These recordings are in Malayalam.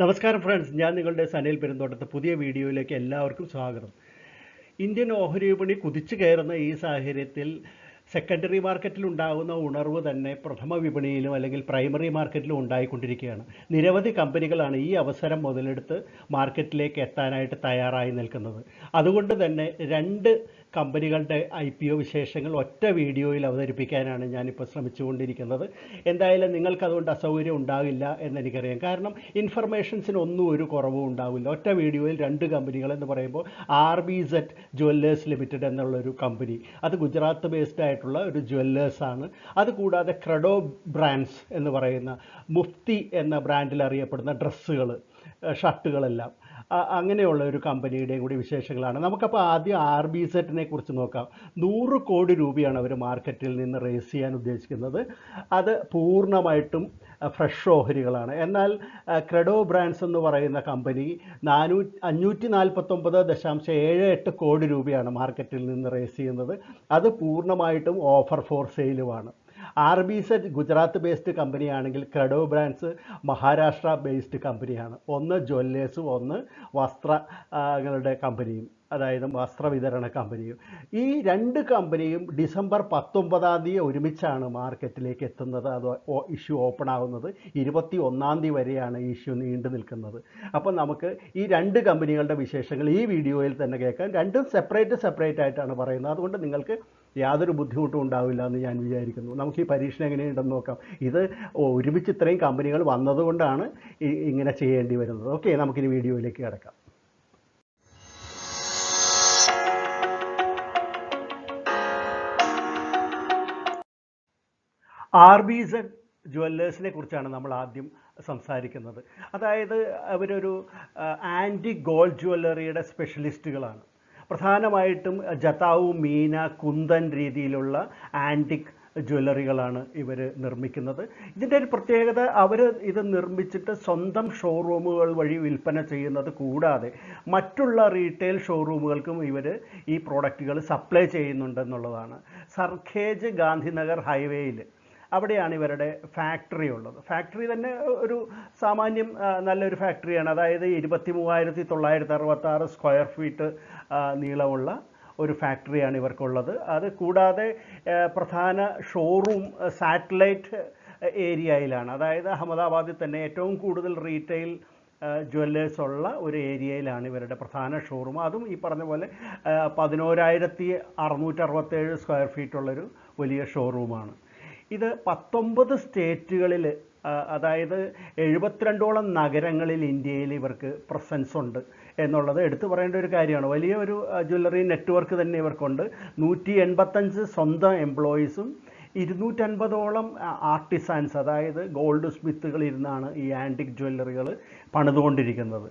നമസ്കാരം ഫ്രണ്ട്സ്, ഞാൻ നിങ്ങളുടെ സനിൽ പെരുന്തോട്ടത്ത് പുതിയ വീഡിയോയിലേക്ക് എല്ലാവർക്കും സ്വാഗതം. ഇന്ത്യൻ ഓഹരി വിപണി കുതിച്ചു കയറുന്ന ഈ സാഹചര്യത്തിൽ സെക്കൻഡറി മാർക്കറ്റിൽ ഉണ്ടാകുന്ന ഉണർവ് തന്നെ പ്രഥമ വിപണിയിലും അല്ലെങ്കിൽ പ്രൈമറി മാർക്കറ്റിലും ഉണ്ടായിക്കൊണ്ടിരിക്കുകയാണ്. നിരവധി കമ്പനികളാണ് ഈ അവസരം മുതലെടുത്ത് മാർക്കറ്റിലേക്ക് എത്താനായിട്ട് തയ്യാറായി നിൽക്കുന്നത്. അതുകൊണ്ട് തന്നെ രണ്ട് കമ്പനികളുടെ IPO വിശേഷങ്ങൾ ഒറ്റ വീഡിയോയിൽ അവതരിപ്പിക്കാനാണ് ഞാനിപ്പോൾ ശ്രമിച്ചുകൊണ്ടിരിക്കുന്നത്. എന്തായാലും നിങ്ങൾക്കതുകൊണ്ട് അസൗകര്യം ഉണ്ടാകില്ല എന്നെനിക്കറിയാം. കാരണം ഇൻഫർമേഷൻസിനൊന്നും ഒരു കുറവും ഉണ്ടാവില്ല. ഒറ്റ വീഡിയോയിൽ രണ്ട് കമ്പനികളെന്ന് പറയുമ്പോൾ RBZ ജുവല്ലേഴ്സ് ലിമിറ്റഡ് എന്നുള്ളൊരു കമ്പനി, അത് ഗുജറാത്ത് ബേസ്ഡ് ആയിട്ടുള്ള ഒരു ജ്വല്ലേഴ്സാണ്. അതുകൂടാതെ ക്രെഡോ ബ്രാൻഡ്സ് എന്ന് പറയുന്ന മുഫ്തി എന്ന ബ്രാൻഡിൽ അറിയപ്പെടുന്ന ഡ്രസ്സുകൾ, ഷർട്ടുകളെല്ലാം അങ്ങനെയുള്ള ഒരു കമ്പനിയുടെയും കൂടി വിശേഷങ്ങളാണ്. നമുക്കപ്പോൾ ആദ്യം RBZ കുറിച്ച് നോക്കാം. 100 കോടി രൂപയാണ് അവർ മാർക്കറ്റിൽ നിന്ന് റേസ് ചെയ്യാൻ ഉദ്ദേശിക്കുന്നത്. അത് പൂർണ്ണമായിട്ടും ഫ്രഷ് ഓഹരികളാണ്. എന്നാൽ ക്രെഡോ ബ്രാൻഡ്സ് എന്ന് പറയുന്ന കമ്പനി 549.78 കോടി രൂപയാണ് മാർക്കറ്റിൽ നിന്ന് റേസ് ചെയ്യുന്നത്. അത് പൂർണ്ണമായിട്ടും ഓഫർ ഫോർ സെയിലുമാണ്. RBZ ഗുജറാത്ത് ബേസ്ഡ് കമ്പനിയാണെങ്കിൽ ക്രെഡോ ബ്രാൻഡ്സ് മഹാരാഷ്ട്ര ബേസ്ഡ് കമ്പനിയാണ്. ഒന്ന് ജ്വല്ലേഴ്സും ഒന്ന് വസ്ത്രങ്ങളുടെ കമ്പനിയും, അതായത് വസ്ത്രവിതരണ കമ്പനിയും. ഈ രണ്ട് കമ്പനിയും ഡിസംബർ 19 ഒരുമിച്ചാണ് മാർക്കറ്റിലേക്ക് എത്തുന്നത്. അത് ഇഷ്യൂ ഓപ്പൺ ആകുന്നത് 21 വരെയാണ് ഈ ഇഷ്യൂ നീണ്ടു നിൽക്കുന്നത്. അപ്പം നമുക്ക് ഈ രണ്ട് കമ്പനികളുടെ വിശേഷങ്ങൾ ഈ വീഡിയോയിൽ തന്നെ കേൾക്കാം. രണ്ടും സെപ്പറേറ്റ് ആയിട്ടാണ് പറയുന്നത്. അതുകൊണ്ട് നിങ്ങൾക്ക് യാതൊരു ബുദ്ധിമുട്ടും ഉണ്ടാവില്ല എന്ന് ഞാൻ വിചാരിക്കുന്നു. നമുക്ക് ഈ പരീക്ഷണം എങ്ങനെയുണ്ടെന്ന് നോക്കാം. ഇത് ഒരുമിച്ച് ഇത്രയും കമ്പനികൾ വന്നതുകൊണ്ടാണ് ഇങ്ങനെ ചെയ്യേണ്ടി വരുന്നത്. ഓക്കെ, നമുക്കിനി വീഡിയോയിലേക്ക് കിടക്കാം. RBZ ജുവല്ലേഴ്സിനെ കുറിച്ചാണ് നമ്മൾ ആദ്യം സംസാരിക്കുന്നത്. അതായത് അവരൊരു ആൻറ്റിക് ഗോൾഡ് ജ്വല്ലറിയുടെ സ്പെഷ്യലിസ്റ്റുകളാണ്. പ്രധാനമായിട്ടും ജതാവു, മീന, കുന്തൻ രീതിയിലുള്ള ആൻറ്റിക് ജ്വല്ലറികളാണ് ഇവർ നിർമ്മിക്കുന്നത്. ഇതിൻ്റെ ഒരു പ്രത്യേകത, അവർ ഇത് നിർമ്മിച്ചിട്ട് സ്വന്തം ഷോറൂമുകൾ വഴി വിൽപ്പന ചെയ്യുന്നത് കൂടാതെ മറ്റുള്ള റീറ്റെയിൽ ഷോറൂമുകൾക്കും ഇവർ ഈ പ്രോഡക്റ്റുകൾ സപ്ലൈ ചെയ്യുന്നുണ്ടെന്നുള്ളതാണ്. സർഖേജ് ഗാന്ധിനഗർ ഹൈവേയിൽ അവിടെയാണ് ഇവരുടെ ഫാക്ടറി ഉള്ളത്. ഫാക്ടറി തന്നെ ഒരു സാമാന്യം നല്ലൊരു ഫാക്ടറിയാണ്. അതായത് 23,966 സ്ക്വയർ ഫീറ്റ് നീളമുള്ള ഒരു ഫാക്ടറിയാണ് ഇവർക്കുള്ളത്. അത് കൂടാതെ പ്രധാന ഷോറൂം സാറ്റലൈറ്റ് ഏരിയയിലാണ്. അതായത് അഹമ്മദാബാദിൽ തന്നെ ഏറ്റവും കൂടുതൽ റീറ്റെയിൽ ജ്വല്ലേഴ്സ് ഉള്ള ഒരു ഏരിയയിലാണ് ഇവരുടെ പ്രധാന ഷോറൂം. അതും ഈ പറഞ്ഞ പോലെ 11,667 സ്ക്വയർ ഫീറ്റുള്ളൊരു വലിയ ഷോറൂമാണ്. ഇത് 19 സ്റ്റേറ്റുകളിൽ, അതായത് 72ഓളം നഗരങ്ങളിൽ ഇന്ത്യയിൽ ഇവർക്ക് പ്രസൻസ് ഉണ്ട് എന്നുള്ളത് എടുത്തു പറയേണ്ട ഒരു കാര്യമാണ്. വലിയ ഒരു ജ്വല്ലറി നെറ്റ്വർക്ക് തന്നെ ഇവർക്കുണ്ട്. 185 സ്വന്തം എംപ്ലോയീസും 250ഓളം ആർട്ടിസാൻസ്, അതായത് ഗോൾഡ് സ്മിത്തുകൾ ഇരുന്നാണ് ഈ ആൻറ്റിക് ജ്വല്ലറികൾ പണിതുകൊണ്ടിരിക്കുന്നത്.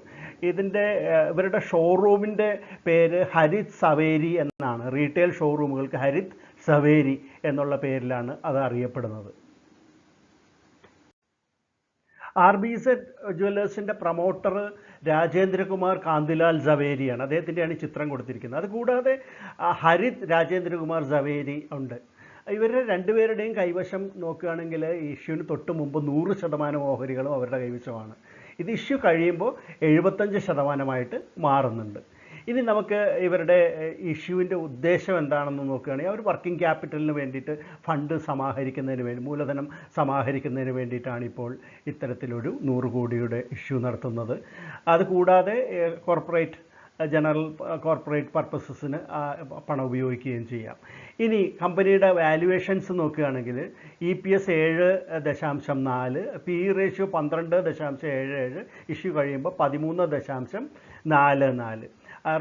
ഇവരുടെ ഷോറൂമിൻ്റെ പേര് ഹരിത് സവേരി എന്നാണ്. റീറ്റെയിൽ ഷോറൂമുകൾക്ക് ഹരിത് സവേരി എന്നുള്ള പേരിലാണ് അത് അറിയപ്പെടുന്നത്. RBZ ജുവല്ലേഴ്സിൻ്റെ പ്രൊമോട്ടർ രാജേന്ദ്രകുമാർ കാന്തിലാൽ സവേരിയാണ്. അദ്ദേഹത്തിൻ്റെയാണ് ചിത്രം കൊടുത്തിരിക്കുന്നത്. അതുകൂടാതെ ഹരിത് രാജേന്ദ്രകുമാർ സവേരി ഉണ്ട്. ഇവരുടെ രണ്ടുപേരുടെയും കൈവശം നോക്കുകയാണെങ്കിൽ ഇഷ്യൂവിന് തൊട്ട് മുമ്പ് 100% ഓഹരികളും അവരുടെ കൈവശമാണ്. ഇത് ഇഷ്യൂ കഴിയുമ്പോൾ 75% മാറുന്നുണ്ട്. ഇനി നമുക്ക് ഇവരുടെ ഇഷ്യൂവിൻ്റെ ഉദ്ദേശം എന്താണെന്ന് നോക്കുകയാണെങ്കിൽ, അവർ വർക്കിംഗ് ക്യാപിറ്റലിന് വേണ്ടിയിട്ട് ഫണ്ട് സമാഹരിക്കുന്നതിന് വേണ്ടി, മൂലധനം സമാഹരിക്കുന്നതിന് വേണ്ടിയിട്ടാണ് ഇപ്പോൾ ഇത്തരത്തിലൊരു 100 കോടിയുടെ ഇഷ്യൂ നടത്തുന്നത്. അതുകൂടാതെ ജനറൽ കോർപ്പറേറ്റ് പർപ്പസസിന് പണം ഉപയോഗിക്കുകയും ചെയ്യാം. ഇനി കമ്പനിയുടെ വാല്യുവേഷൻസ് നോക്കുകയാണെങ്കിൽ EPS 7.4, PE റേഷ്യോ 12.77, ഇഷ്യൂ കഴിയുമ്പോൾ 13.44,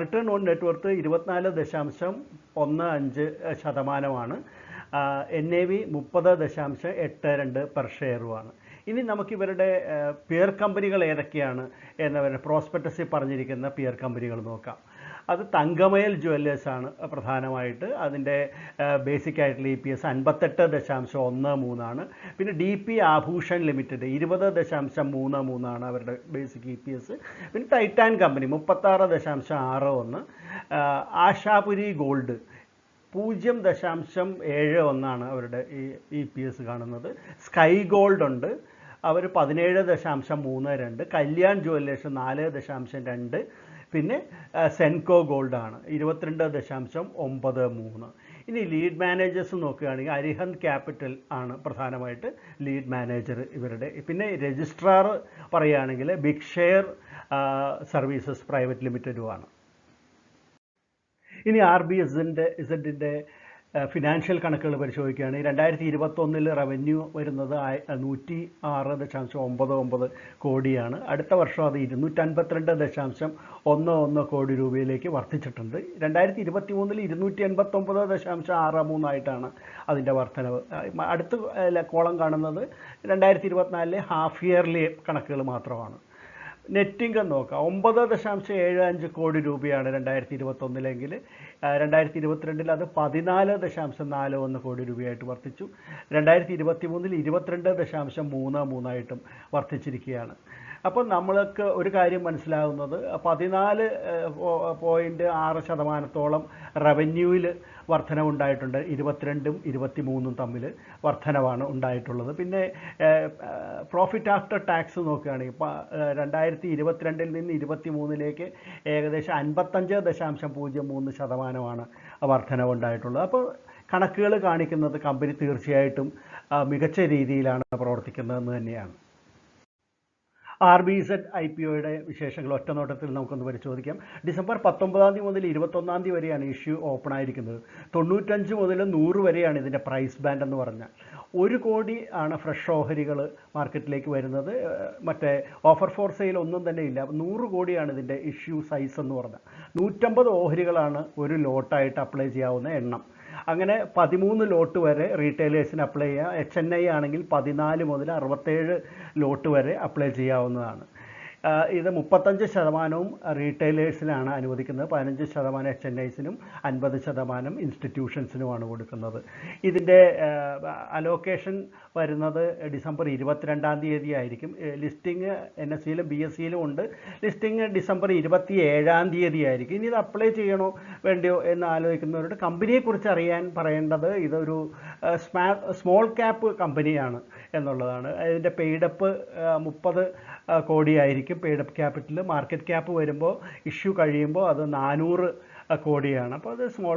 return on net worth 24.15%, NAV 30.82 per ഷെയറുമാണ്. ഇനി നമുക്കിവരുടെ പിയർ കമ്പനികൾ ഏതൊക്കെയാണ് എന്നവരുടെ പ്രോസ്പെക്ടസിൽ പറഞ്ഞിരിക്കുന്ന പിയർ കമ്പനികൾ നോക്കാം. അത് തങ്കമയിൽ ജുവല്ലേഴ്സാണ് പ്രധാനമായിട്ട്. അതിൻ്റെ ബേസിക് ആയിട്ടുള്ള EPS 58.13 പിന്നെ DP ആഭൂഷൺ ലിമിറ്റഡ് 20.33 അവരുടെ ബേസിക് EPS. പിന്നെ ടൈറ്റാൻ കമ്പനി 36.61, ആശാപുരി ഗോൾഡ് 0.71 അവരുടെ EPS കാണുന്നത്. സ്കൈ ഗോൾഡ് ഉണ്ട്, അവർ 17.32, കല്യാൺ ജുവല്ലേഴ്സ് 4.2, പിന്നെ സെൻകോ ഗോൾഡാണ് 22.93. ഇനി ലീഡ് മാനേജേഴ്സ് നോക്കുകയാണെങ്കിൽ അരിഹന്ത് ക്യാപിറ്റൽ ആണ് പ്രധാനമായിട്ട് ലീഡ് മാനേജർ ഇവരുടെ. പിന്നെ രജിസ്ട്രാർ പറയുകയാണെങ്കിൽ ബിഗ് ഷെയർ സർവീസസ് പ്രൈവറ്റ് ലിമിറ്റഡുമാണ്. ഇനി RBSന്റെ ഫിനാൻഷ്യൽ കണക്കുകൾ പരിശോധിക്കുകയാണെങ്കിൽ 2021 റവന്യൂ വരുന്നത് 106.99 കോടിയാണ്. അടുത്ത വർഷം അത് 252.11 കോടി രൂപയിലേക്ക് വർദ്ധിച്ചിട്ടുണ്ട്. 2023 289.63 ആയിട്ടാണ് അതിൻ്റെ വർധനവ്. അടുത്ത കോളം കാണുന്നത് 2024 ഹാഫ് ഇയർലി കണക്കുകൾ മാത്രമാണ്. നെറ്റ് ഇൻകം നോക്കാം, 9.75 കോടി രൂപയാണ് 2021 2022 അത് 14.41 കോടി രൂപയായിട്ട് വർദ്ധിച്ചു. 2023 22.33 വർദ്ധിച്ചിരിക്കുകയാണ്. അപ്പോൾ നമ്മൾക്ക് ഒരു കാര്യം മനസ്സിലാകുന്നത് 14.6% റവന്യൂവിൽ വർധനവുണ്ടായിട്ടുണ്ട്. 22ഉം 23ഉം തമ്മിൽ വർധനവാണ് ഉണ്ടായിട്ടുള്ളത്. പിന്നെ പ്രോഫിറ്റ് ആഫ്റ്റർ ടാക്സ് നോക്കുകയാണെങ്കിൽ 2022 നിന്ന് 2023 ഏകദേശം 55.03% വർധനവുണ്ടായിട്ടുള്ളത്. അപ്പോൾ കണക്കുകൾ കാണിക്കുന്നത് കമ്പനി തീർച്ചയായിട്ടും മികച്ച രീതിയിലാണ് പ്രവർത്തിക്കുന്നതെന്ന് തന്നെയാണ്. RBZ IPOയുടെ വിശേഷങ്ങൾ ഒറ്റനോട്ടത്തിൽ നമുക്കൊന്ന് പരിശോധിക്കാം. ഡിസംബർ 19 മുതൽ 21 വരെയാണ് ഇഷ്യൂ ഓപ്പൺ ആയിരിക്കുന്നത്. 95 മുതൽ 100 വരെയാണ് ഇതിൻ്റെ പ്രൈസ് ബാൻഡ് എന്ന് പറഞ്ഞാൽ. 1 കോടി ആണ് ഫ്രഷ് ഓഹരികൾ മാർക്കറ്റിലേക്ക് വരുന്നത്. മറ്റേ ഓഫർ ഫോർ സെയിൽ ഒന്നും തന്നെ ഇല്ല. 100 കോടിയാണ് ഇതിൻ്റെ ഇഷ്യൂ സൈസ് എന്ന് പറഞ്ഞാൽ. 150 ഓഹരികളാണ് ഒരു ലോട്ടായിട്ട് അപ്ലൈ ചെയ്യാവുന്ന എണ്ണം. അങ്ങനെ 13 ലോട്ട് വരെ റീറ്റെയിലേഴ്സിന് അപ്ലൈ ചെയ്യാം. HNI ആണെങ്കിൽ 14 മുതൽ 67 ലോട്ട് വരെ അപ്ലൈ ചെയ്യാവുന്നതാണ്. ഇത് 35% റീറ്റെയിലേഴ്സിനാണ് അനുവദിക്കുന്നത്, 15% HNIസിനും 50% ഇൻസ്റ്റിറ്റ്യൂഷൻസിനുമാണ് കൊടുക്കുന്നത്. ഇതിൻ്റെ അലോക്കേഷൻ വരുന്നത് ഡിസംബർ 22 ആയിരിക്കും. ലിസ്റ്റിംഗ് NSEയിലും BSEയിലും ഉണ്ട്. ലിസ്റ്റിംഗ് ഡിസംബർ 27 ആയിരിക്കും. ഇനി ഇത് അപ്ലൈ ചെയ്യണോ വേണ്ടയോ എന്ന് ആലോചിക്കുന്നവരുടെ കമ്പനിയെക്കുറിച്ച് അറിയാൻ പറയേണ്ടത് ഇതൊരു സ്മോൾ ക്യാപ്പ് കമ്പനിയാണ് എന്നുള്ളതാണ്. ഇതിൻ്റെ പെയ്ഡപ്പ് 30 കോടിയായിരിക്കും പെയ്ഡപ്പ് ക്യാപിറ്റൽ. മാർക്കറ്റ് ക്യാപ്പ് വരുമ്പോൾ ഇഷ്യൂ കഴിയുമ്പോൾ അത് 400 കോടിയാണ്. അപ്പോൾ അത് സ്മോൾ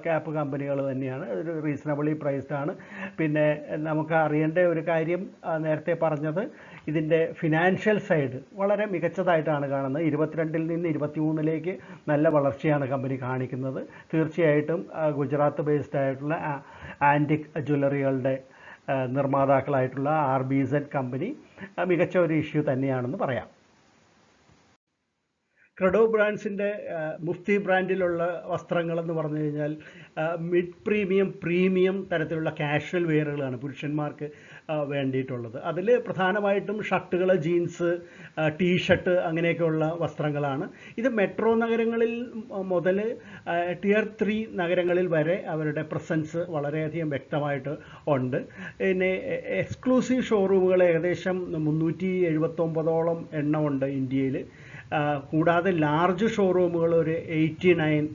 ക്യാപ്പ് കമ്പനികൾ തന്നെയാണ്. ഒരു റീസണബിളി പ്രൈസ്ഡ് ആണ്. പിന്നെ നമുക്ക് അറിയേണ്ട ഒരു കാര്യം നേരത്തെ പറഞ്ഞത്, ഇതിൻ്റെ ഫിനാൻഷ്യൽ സൈഡ് വളരെ മികച്ചതായിട്ടാണ് കാണുന്നത്. 22 നിന്ന് 23 നല്ല വളർച്ചയാണ് കമ്പനി കാണിക്കുന്നത്. തീർച്ചയായിട്ടും ഗുജറാത്ത് ബേസ്ഡ് ആയിട്ടുള്ള ആൻറ്റിക് ജ്വല്ലറികളുടെ നിർമ്മാതാക്കളായിട്ടുള്ള RBZ കമ്പനി മികച്ച ഒരു ഇഷ്യൂ തന്നെയാണെന്ന് പറയാം. ക്രെഡോ ബ്രാൻഡ്സിൻ്റെ മുഫ്തി ബ്രാൻഡിലുള്ള വസ്ത്രങ്ങളെന്ന് പറഞ്ഞു കഴിഞ്ഞാൽ മിഡ് പ്രീമിയം തരത്തിലുള്ള കാഷ്വൽ വെയറുകളാണ് പുരുഷന്മാർക്ക് വേണ്ടിയിട്ടുള്ളത്. അതിൽ പ്രധാനമായിട്ടും ഷർട്ടുകൾ, ജീൻസ്, ടീഷർട്ട് അങ്ങനെയൊക്കെയുള്ള വസ്ത്രങ്ങളാണ്. ഇത് മെട്രോ നഗരങ്ങളിൽ മുതൽ Tier 3 നഗരങ്ങളിൽ വരെ അവരുടെ പ്രസൻസ് വളരെയധികം വ്യക്തമായിട്ട് ഉണ്ട്. പിന്നെ എക്സ്ക്ലൂസീവ് ഷോറൂമുകൾ ഏകദേശം 379 എണ്ണമുണ്ട് ഇന്ത്യയിൽ. കൂടാതെ ലാർജ് ഷോറൂമുകൾ ഒരു 89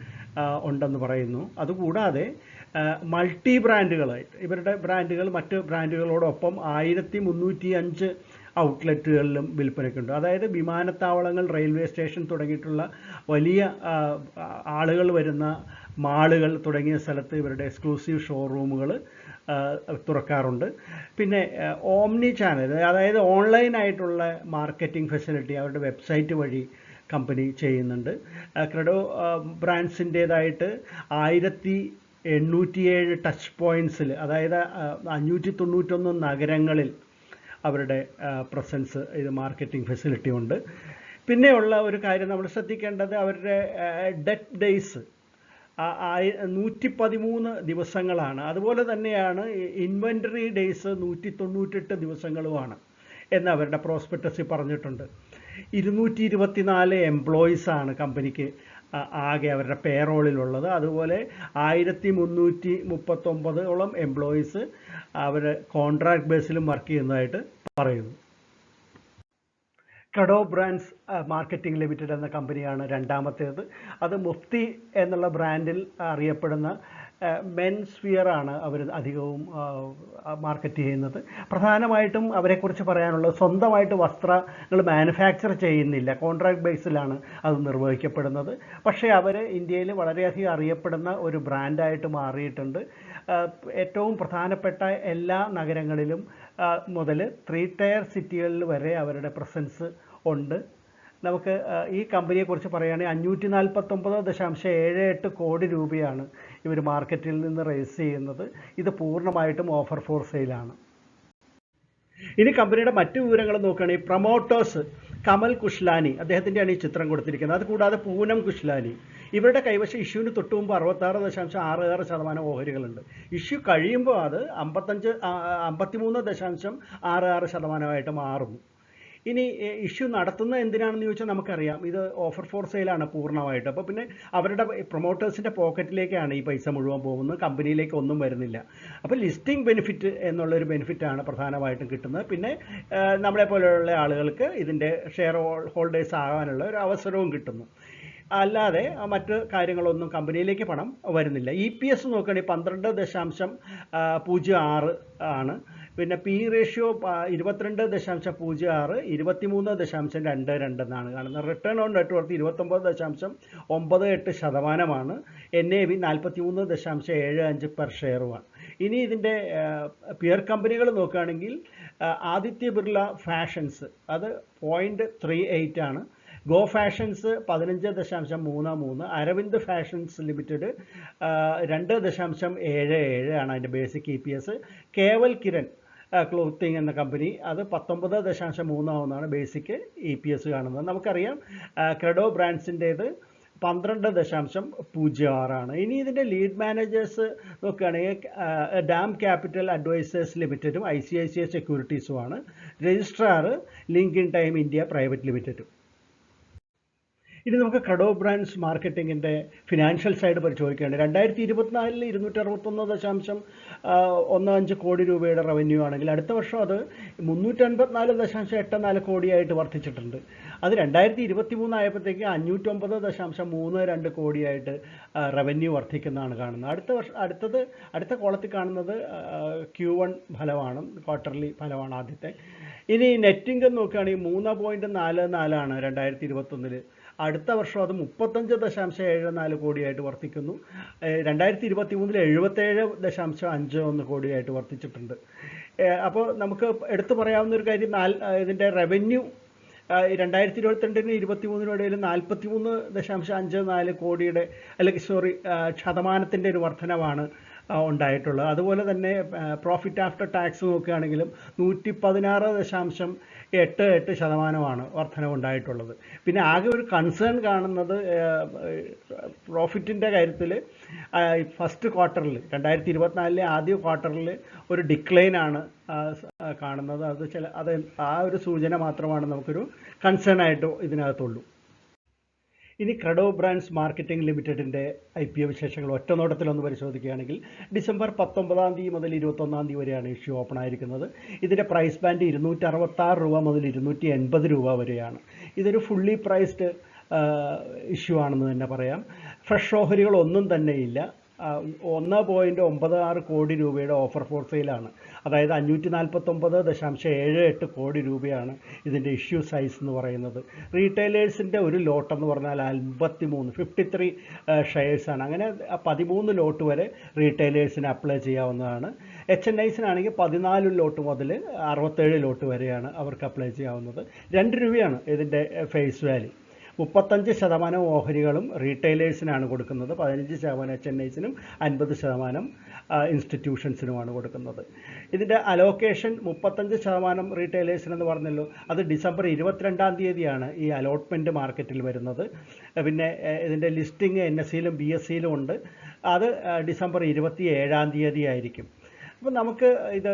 ഉണ്ടെന്ന് പറയുന്നു. അതുകൂടാതെ മൾട്ടി ബ്രാൻഡുകളായിട്ട് ഇവരുടെ ബ്രാൻഡുകൾ മറ്റ് ബ്രാൻഡുകളോടൊപ്പം 1305 ഔട്ട്ലെറ്റുകളിലും വിൽപ്പനയ്ക്കുണ്ട്. അതായത് വിമാനത്താവളങ്ങൾ, റെയിൽവേ സ്റ്റേഷൻ തുടങ്ങിയിട്ടുള്ള വലിയ ആളുകൾ വരുന്ന മാളുകൾ തുടങ്ങിയ സ്ഥലത്ത് ഇവരുടെ എക്സ്ക്ലൂസീവ് ഷോറൂമുകൾ തുറക്കാറുണ്ട്. പിന്നെ ഓംനി ചാനൽ, അതായത് ഓൺലൈനായിട്ടുള്ള മാർക്കറ്റിംഗ് ഫെസിലിറ്റി അവരുടെ വെബ്സൈറ്റ് വഴി കമ്പനി ചെയ്യുന്നുണ്ട്. ക്രെഡോ ബ്രാൻഡ്സിൻ്റേതായിട്ട് 1807 ടച്ച് പോയിൻറ്റ്സിൽ, അതായത് 591 നഗരങ്ങളിൽ അവരുടെ പ്രസൻസ്, ഇത് മാർക്കറ്റിംഗ് ഫെസിലിറ്റി ഉണ്ട്. പിന്നെയുള്ള ഒരു കാര്യം നമ്മൾ ശ്രദ്ധിക്കേണ്ടത് അവരുടെ ഡെറ്റ് ഡേയ്സ് 113 ദിവസങ്ങളാണ്. അതുപോലെ തന്നെയാണ് ഇൻവെൻ്ററി ഡേയ്സ് 198 ദിവസങ്ങളുമാണ് എന്ന് അവരുടെ പ്രോസ്പെക്ടസിൽ പറഞ്ഞിട്ടുണ്ട്. 224 എംപ്ലോയീസാണ് കമ്പനിക്ക് ആകെ അവരുടെ പേറോളിലുള്ളത്. അതുപോലെ 1339 എംപ്ലോയീസ് അവർ കോൺട്രാക്ട് ബേസിലും വർക്ക് ചെയ്യുന്നതായിട്ട് പറയുന്നു. ക്രെഡോ ബ്രാൻഡ്സ് മാർക്കറ്റിംഗ് ലിമിറ്റഡ് എന്ന കമ്പനിയാണ് രണ്ടാമത്തേത്. അത് മുഫ്തി എന്നുള്ള ബ്രാൻഡിൽ അറിയപ്പെടുന്ന മെൻസ് വിയറാണ് അവർ അധികവും മാർക്കറ്റ് ചെയ്യുന്നത്. പ്രധാനമായിട്ടും അവരെക്കുറിച്ച് പറയാനുള്ളത് സ്വന്തമായിട്ട് വസ്ത്രങ്ങൾ മാനുഫാക്ചർ ചെയ്യുന്നില്ല, കോൺട്രാക്ട് ബേസിലാണ് അത് നിർവഹിക്കപ്പെടുന്നത്. പക്ഷേ അവർ ഇന്ത്യയിൽ വളരെയധികം അറിയപ്പെടുന്ന ഒരു ബ്രാൻഡായിട്ട് മാറിയിട്ടുണ്ട്. ഏറ്റവും പ്രധാനപ്പെട്ട എല്ലാ നഗരങ്ങളിലും മുതൽ 3 ടയർ സിറ്റികളിൽ വരെ അവരുടെ പ്രസൻസ് ഉണ്ട്. നമുക്ക് ഈ കമ്പനിയെക്കുറിച്ച് പറയുകയാണെങ്കിൽ 549.78 കോടി രൂപയാണ് ഇവർ മാർക്കറ്റിൽ നിന്ന് റേസ് ചെയ്യുന്നത്. ഇത് പൂർണ്ണമായിട്ടും ഓഫർ ഫോർ സെയിലാണ്. ഇനി കമ്പനിയുടെ മറ്റു വിവരങ്ങൾ നോക്കുകയാണെങ്കിൽ പ്രൊമോട്ടേഴ്സ് കമൽ കുഷ്ലാനി, അദ്ദേഹത്തിൻ്റെയാണ് ഈ ചിത്രം കൊടുത്തിരിക്കുന്നത്. അതുകൂടാതെ പൂനം കുഷ്ലാനി, ഇവരുടെ കൈവശം ഇഷ്യൂവിന് തൊട്ട് മുമ്പ് 66.66% ഓഹരികളുണ്ട്. ഇഷ്യൂ കഴിയുമ്പോൾ അത് 53.66% മാറുന്നു. ഇനി ഇഷ്യൂ നടത്തുന്നത് എന്തിനാണെന്ന് ചോദിച്ചാൽ നമുക്കറിയാം, ഇത് ഓഫർ ഫോർ സെയിലാണ് പൂർണ്ണമായിട്ട്. അപ്പോൾ പിന്നെ അവരുടെ പ്രൊമോട്ടേഴ്സിൻ്റെ പോക്കറ്റിലേക്കാണ് ഈ പൈസ മുഴുവൻ പോകുന്നത്, കമ്പനിയിലേക്ക് ഒന്നും വരുന്നില്ല. അപ്പോൾ ലിസ്റ്റിംഗ് ബെനിഫിറ്റ് എന്നുള്ളൊരു ബെനിഫിറ്റാണ് പ്രധാനമായിട്ടും കിട്ടുന്നത്. പിന്നെ നമ്മളെപ്പോലെയുള്ള ആളുകൾക്ക് ഇതിൻ്റെ ഷെയർ ഹോൾഡേഴ്സ് ആകാനുള്ള ഒരു അവസരവും കിട്ടുന്നു. അല്ലാതെ മറ്റ് കാര്യങ്ങളൊന്നും കമ്പനിയിലേക്ക് പണം വരുന്നില്ല. EPS നോക്കുകയാണെങ്കിൽ 12.06 ആണ്. പിന്നെ പി റേഷ്യോ 22.06, 23.22 എന്നാണ് കാണുന്നത്. Return on net worth 29.98%. NAV 43.75 per ഷെയറുമാണ്. ഇനി ഇതിൻ്റെ പിയർ കമ്പനികൾ നോക്കുകയാണെങ്കിൽ ആദിത്യ ബിർള ഫാഷൻസ് അത് 0.38 ആണ്. Go fashions 15.33, Aravind fashions limited 2.77 ആണ് അതിൻ്റെ basic EPS. Kewal Kiran clothing എന്ന കമ്പനി അത് 19.31 ബേസിക് EPS കാണുന്നത്. നമുക്കറിയാം ക്രെഡോ ബ്രാൻഡ്സിൻ്റേത് 12.06. ഇനി ഇതിൻ്റെ ലീഡ് മാനേജേഴ്സ് നോക്കുകയാണെങ്കിൽ ഡാം ക്യാപിറ്റൽ അഡ്വൈസേഴ്സ് ലിമിറ്റഡും ICICI സെക്യൂരിറ്റീസുമാണ്. Registrar link time India private ലിമിറ്റഡും. ഇനി നമുക്ക് ക്രെഡോ ബ്രാൻഡ്സ് മാർക്കറ്റിങ്ങിൻ്റെ ഫിനാൻഷ്യൽ സൈഡ് പരിശോധിക്കുകയാണ്. 2024 261.15 കോടി രൂപയുടെ റവന്യൂ ആണെങ്കിൽ അടുത്ത വർഷം അത് 354.84 കോടിയായിട്ട് വർദ്ധിച്ചിട്ടുണ്ട്. അത് 2023 ആയപ്പോഴത്തേക്ക് 509.32 കോടിയായിട്ട് റവന്യൂ വർദ്ധിക്കുന്നതാണ് കാണുന്നത്. അടുത്ത കോളത്തിൽ കാണുന്നത് Q1 ഫലമാണ്, ക്വാർട്ടർലി ഫലമാണ് ആദ്യത്തെ. ഇനി നെറ്റ് ഇൻകം നോക്കുകയാണെങ്കിൽ 3.44 2021. അടുത്ത വർഷം അത് 35.74 കോടിയായിട്ട് വർദ്ധിക്കുന്നു. 2023 77.51 കോടിയായിട്ട് വർദ്ധിച്ചിട്ടുണ്ട്. അപ്പോൾ നമുക്ക് എടുത്തു പറയാവുന്ന ഒരു കാര്യം, ഇതിൻ്റെ റവന്യൂ 2022 23 ഇടയിൽ 43.54 കോടിയുടെ ശതമാനത്തിൻ്റെ ഒരു വർധനവാണ് ഉണ്ടായിട്ടുള്ളത്. അതുപോലെ തന്നെ പ്രോഫിറ്റ് ആഫ്റ്റർ ടാക്സ് നോക്കുകയാണെങ്കിലും 116.88% വർധനവുണ്ടായിട്ടുള്ളത്. പിന്നെ ആകെ ഒരു കൺസേൺ കാണുന്നത് പ്രോഫിറ്റിൻ്റെ കാര്യത്തിൽ ഫസ്റ്റ് ക്വാർട്ടറിൽ 2024 ആദ്യ ക്വാർട്ടറിൽ ഒരു ഡിക്ലൈനാണ് കാണുന്നത്. അത് ആ ഒരു സൂചന മാത്രമാണ് നമുക്കൊരു കൺസേൺ ആയിട്ട് ഇതിനകത്തുള്ളൂ. ഇനി ക്രെഡോ ബ്രാൻഡ്സ് മാർക്കറ്റിംഗ് ലിമിറ്റഡിൻ്റെ IPO വിശേഷങ്ങൾ ഒറ്റനോട്ടത്തിലൊന്ന് പരിശോധിക്കുകയാണെങ്കിൽ ഡിസംബർ 19 മുതൽ 21 വരെയാണ് ഇഷ്യൂ ഓപ്പൺ ആയിരിക്കുന്നത്. ഇതിൻ്റെ പ്രൈസ് ബാൻഡ് 266 രൂപ മുതൽ 280 രൂപ വരെയാണ്. ഇതൊരു ഫുള്ളി പ്രൈസ്ഡ് ഇഷ്യൂ ആണെന്ന് തന്നെ പറയാം. ഫ്രഷ് ഓഹരികളൊന്നും തന്നെയില്ല. 1.96 കോടി രൂപയുടെ ഓഫർ ഫോർ സെയിലാണ്. അതായത് 549.78 കോടി രൂപയാണ് ഇതിൻ്റെ ഇഷ്യൂ സൈസ് എന്ന് പറയുന്നത്. റീറ്റെയിലേഴ്സിൻ്റെ ഒരു ലോട്ട് എന്ന് പറഞ്ഞാൽ 53 ഷെയർസാണ്. അങ്ങനെ 13 ലോട്ട് വരെ റീറ്റെയിലേഴ്സിന് അപ്ലൈ ചെയ്യാവുന്നതാണ്. HNIസിനാണെങ്കിൽ 14 ലോട്ട് മുതൽ 67 ലോട്ട് വരെയാണ് അവർക്ക് അപ്ലൈ ചെയ്യാവുന്നത്. 2 രൂപയാണ് ഇതിൻ്റെ ഫേസ് വാല്യൂ. 35% ഓഹരികളും റീറ്റെയിലേഴ്സിനാണ് കൊടുക്കുന്നത്, 15% HNIസിനും 50% ഇൻസ്റ്റിറ്റ്യൂഷൻസിനുമാണ് കൊടുക്കുന്നത്. ഇതിൻ്റെ അലോക്കേഷൻ 35% റീറ്റെയിലേഴ്സിനെന്ന് പറഞ്ഞല്ലോ, അത് ഡിസംബർ 22 ഈ അലോട്ട്മെൻറ്റ് മാർക്കറ്റിൽ വരുന്നത്. പിന്നെ ഇതിൻ്റെ ലിസ്റ്റിംഗ് NSEയിലും BSEയിലും ഉണ്ട്. അത് ഡിസംബർ 27 ആയിരിക്കും. അപ്പോൾ നമുക്ക് ഇത്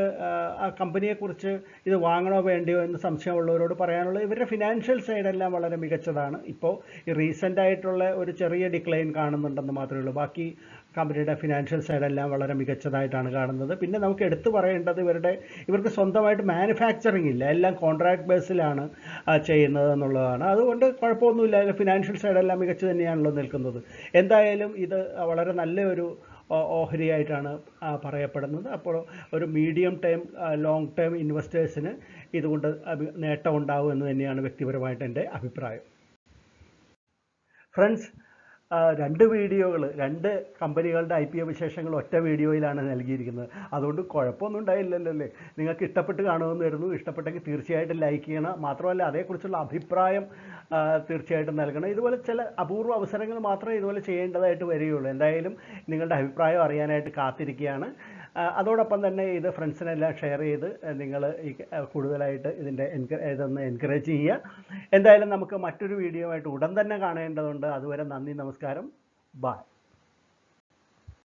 ആ കമ്പനിയെക്കുറിച്ച് ഇത് വാങ്ങണോ വേണ്ടിയോ എന്ന് സംശയമുള്ളവരോട് പറയാനുള്ളത്, ഇവരുടെ ഫിനാൻഷ്യൽ സൈഡെല്ലാം വളരെ മികച്ചതാണ്. ഇപ്പോൾ ഈ റീസെൻ്റായിട്ടുള്ള ഒരു ചെറിയ ഡിക്ലൈൻ കാണുന്നുണ്ടെന്ന് മാത്രമേ ഉള്ളൂ. ബാക്കി കമ്പനിയുടെ ഫിനാൻഷ്യൽ സൈഡെല്ലാം വളരെ മികച്ചതായിട്ടാണ് കാണുന്നത്. പിന്നെ നമുക്ക് എടുത്തു പറയേണ്ടത് ഇവർക്ക് സ്വന്തമായിട്ട് മാനുഫാക്ചറിങ് ഇല്ല, എല്ലാം കോൺട്രാക്ട് ബേസിലാണ് ചെയ്യുന്നത് എന്നുള്ളതാണ്. അതുകൊണ്ട് കുഴപ്പമൊന്നുമില്ല, ഫിനാൻഷ്യൽ സൈഡെല്ലാം മികച്ചു തന്നെയാണല്ലോ നിൽക്കുന്നത്. എന്തായാലും ഇത് വളരെ നല്ലൊരു ഓഹരിയായിട്ടാണ് പറയപ്പെടുന്നത്. അപ്പോൾ ഒരു മീഡിയം ടൈം ലോങ് ടൈം ഇൻവെസ്റ്റേഴ്സിന് ഇതുകൊണ്ട് നേട്ടം ഉണ്ടാവും എന്ന് തന്നെയാണ് വ്യക്തിപരമായിട്ട് എൻ്റെ അഭിപ്രായം. ഫ്രണ്ട്സ്, രണ്ട് വീഡിയോകൾ, രണ്ട് കമ്പനികളുടെ IPO വിശേഷങ്ങൾ ഒറ്റ വീഡിയോയിലാണ് നൽകിയിരിക്കുന്നത്. അതുകൊണ്ട് കുഴപ്പമൊന്നും ഉണ്ടായില്ലല്ലോ അല്ലേ? നിങ്ങൾക്ക് ഇഷ്ടപ്പെട്ട് കാണുമെന്ന് വരുന്നു. ഇഷ്ടപ്പെട്ടെങ്കിൽ തീർച്ചയായിട്ടും ലൈക്ക് ചെയ്യണം. മാത്രമല്ല അതേക്കുറിച്ചുള്ള അഭിപ്രായം തീർച്ചയായിട്ടും നൽകണം. ഇതുപോലെ ചില അപൂർവ അവസരങ്ങൾ മാത്രമേ ഇതുപോലെ ചെയ്യേണ്ടതായിട്ട് വരികയുള്ളൂ. എന്തായാലും നിങ്ങളുടെ അഭിപ്രായം അറിയാനായിട്ട് കാത്തിരിക്കുകയാണ്. അതോടൊപ്പം തന്നെ ഇത് ഫ്രണ്ട്സിനെല്ലാം ഷെയർ ചെയ്ത് നിങ്ങൾ കൂടുതലായിട്ട് ഇതൊന്ന് എൻകറേജ് ചെയ്യുക. എന്തായാലും നമുക്ക് മറ്റൊരു വീഡിയോ ആയിട്ട് ഉടൻ തന്നെ കാണേണ്ടതുണ്ട്. അതുവരെ നന്ദി, നമസ്കാരം, ബൈ.